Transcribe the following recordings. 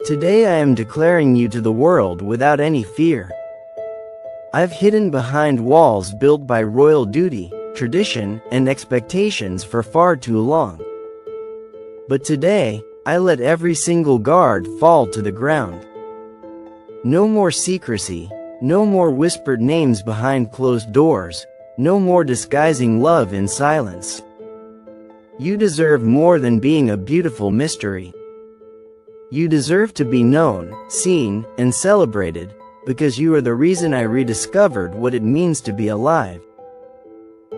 Today I am declaring you to the world without any fear. I've hidden behind walls built by royal duty, tradition, and expectations for far too long. But today, I let every single guard fall to the ground. No more secrecy, no more whispered names behind closed doors, no more disguising love in silence. You deserve more than being a beautiful mystery. You deserve to be known, seen, and celebrated, because you are the reason I rediscovered what it means to be alive.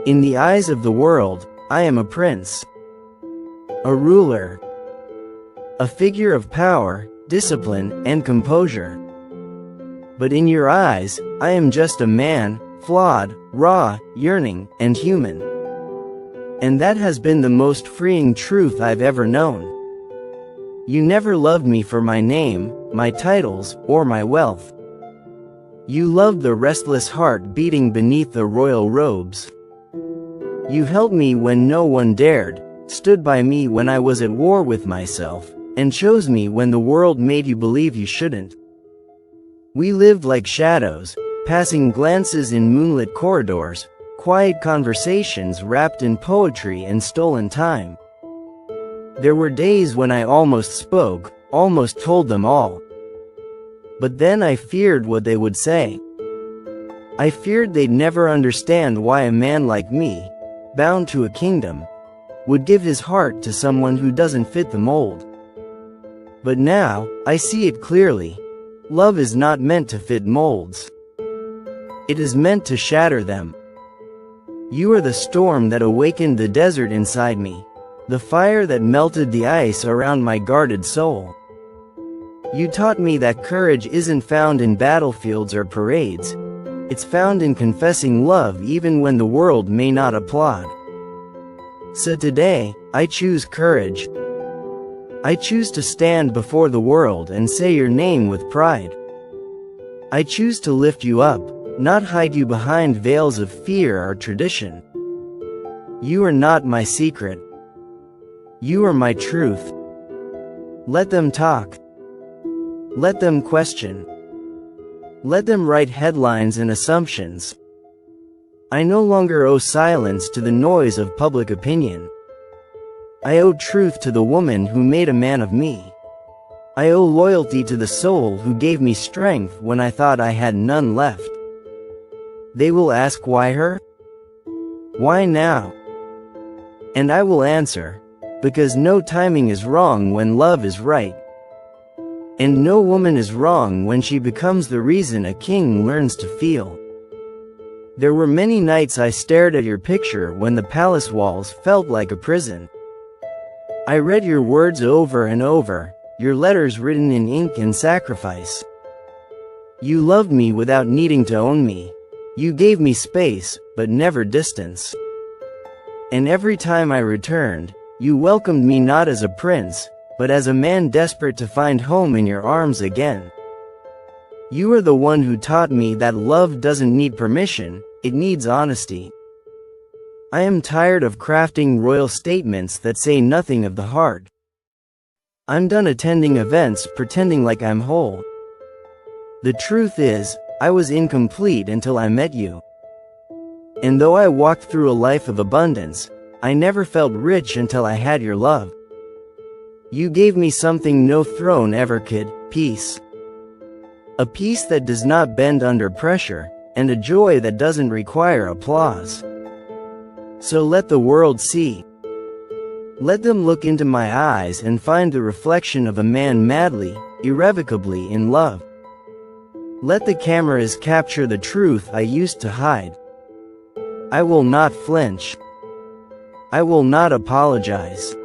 In the eyes of the world, I am a prince, a ruler, a figure of power, discipline, and composure. But in your eyes, I am just a man, flawed, raw, yearning, and human. And that has been the most freeing truth I've ever known. You never loved me for my name, my titles, or my wealth. You loved the restless heart beating beneath the royal robes. You held me when no one dared, stood by me when I was at war with myself, and chose me when the world made you believe you shouldn't. We lived like shadows, passing glances in moonlit corridors, quiet conversations wrapped in poetry and stolen time. There were days when I almost spoke, almost told them all. But then I feared what they would say. I feared they'd never understand why a man like me, bound to a kingdom, would give his heart to someone who doesn't fit the mold. But now, I see it clearly. Love is not meant to fit molds. It is meant to shatter them. You are the storm that awakened the desert inside me, the fire that melted the ice around my guarded soul. You taught me that courage isn't found in battlefields or parades. It's found in confessing love even when the world may not applaud. So today, I choose courage. I choose to stand before the world and say your name with pride. I choose to lift you up, not hide you behind veils of fear or tradition. You are not my secret. You are my truth. Let them talk. Let them question. Let them write headlines and assumptions. I no longer owe silence to the noise of public opinion. I owe truth to the woman who made a man of me. I owe loyalty to the soul who gave me strength when I thought I had none left. They will ask why her? Why now? And I will answer, because no timing is wrong when love is right. And no woman is wrong when she becomes the reason a king learns to feel. There were many nights I stared at your picture when the palace walls felt like a prison. I read your words over and over, your letters written in ink and sacrifice. You loved me without needing to own me. You gave me space, but never distance. And every time I returned, you welcomed me not as a prince, but as a man desperate to find home in your arms again. You are the one who taught me that love doesn't need permission, it needs honesty. I am tired of crafting royal statements that say nothing of the heart. I'm done attending events pretending like I'm whole. The truth is, I was incomplete until I met you. And though I walked through a life of abundance, I never felt rich until I had your love. You gave me something no throne ever could, peace. A peace that does not bend under pressure, and a joy that doesn't require applause. So let the world see. Let them look into my eyes and find the reflection of a man madly, irrevocably in love. Let the cameras capture the truth I used to hide. I will not flinch. I will not apologize.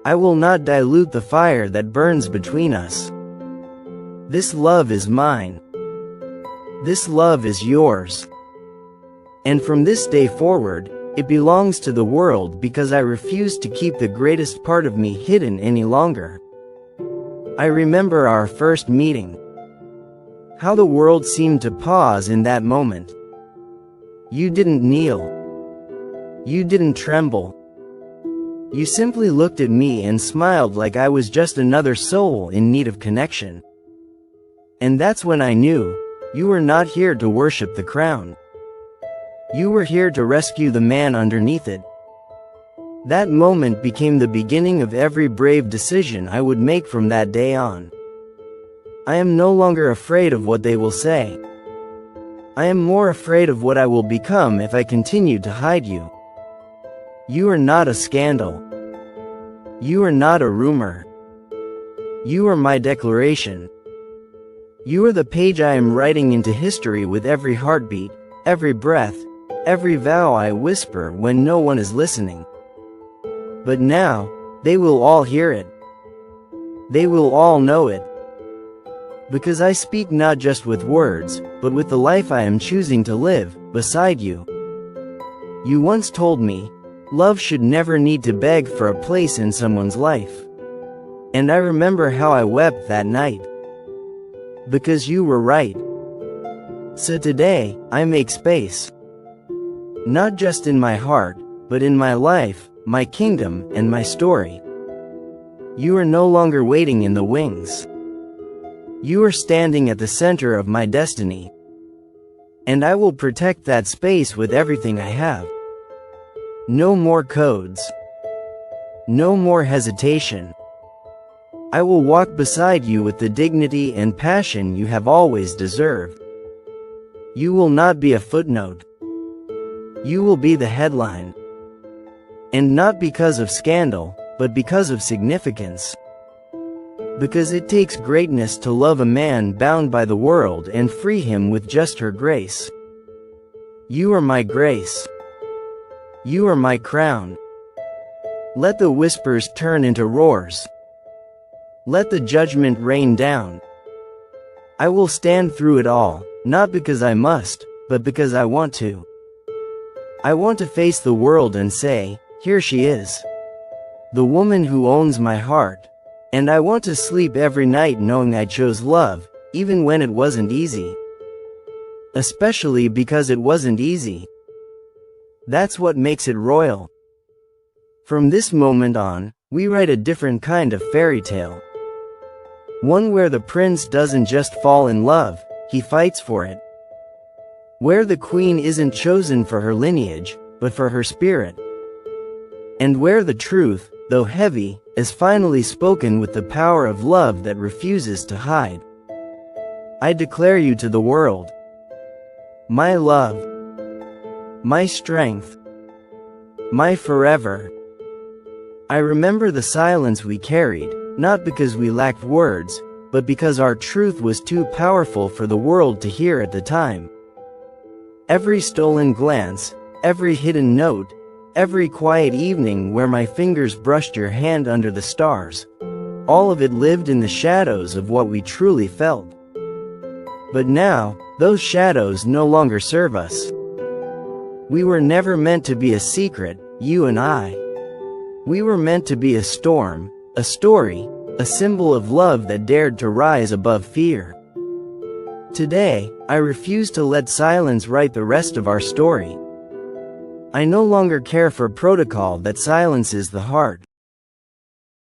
I will not dilute the fire that burns between us. This love is mine. This love is yours. And from this day forward, it belongs to the world because I refuse to keep the greatest part of me hidden any longer. I remember our first meeting. How the world seemed to pause in that moment. You didn't kneel. You didn't tremble. You simply looked at me and smiled like I was just another soul in need of connection. And that's when I knew, you were not here to worship the crown. You were here to rescue the man underneath it. That moment became the beginning of every brave decision I would make from that day on. I am no longer afraid of what they will say. I am more afraid of what I will become if I continue to hide you. You are not a scandal. You are not a rumor. You are my declaration. You are the page I am writing into history with every heartbeat, every breath, every vow I whisper when no one is listening. But now, they will all hear it. They will all know it. Because I speak not just with words, but with the life I am choosing to live, beside you. You once told me, love should never need to beg for a place in someone's life. And I remember how I wept that night. Because you were right. So today, I make space. Not just in my heart, but in my life, my kingdom, and my story. You are no longer waiting in the wings. You are standing at the center of my destiny. And I will protect that space with everything I have. No more codes. No more hesitation. I will walk beside you with the dignity and passion you have always deserved. You will not be a footnote. You will be the headline. And not because of scandal, but because of significance. Because it takes greatness to love a man bound by the world and free him with just her grace. You are my grace. You are my crown. Let the whispers turn into roars. Let the judgment rain down. I will stand through it all, not because I must, but because I want to. I want to face the world and say, here she is. The woman who owns my heart. And I want to sleep every night knowing I chose love, even when it wasn't easy. Especially because it wasn't easy. That's what makes it royal. From this moment on, we write a different kind of fairy tale. One where the prince doesn't just fall in love, he fights for it. Where the queen isn't chosen for her lineage, but for her spirit. And where the truth, though heavy, is finally spoken with the power of love that refuses to hide. I declare you to the world. My love. My strength. My forever. I remember the silence we carried, not because we lacked words, but because our truth was too powerful for the world to hear at the time. Every stolen glance, every hidden note, every quiet evening where my fingers brushed your hand under the stars, all of it lived in the shadows of what we truly felt. But now, those shadows no longer serve us. We were never meant to be a secret, you and I. We were meant to be a storm, a story, a symbol of love that dared to rise above fear. Today, I refuse to let silence write the rest of our story. I no longer care for protocol that silences the heart.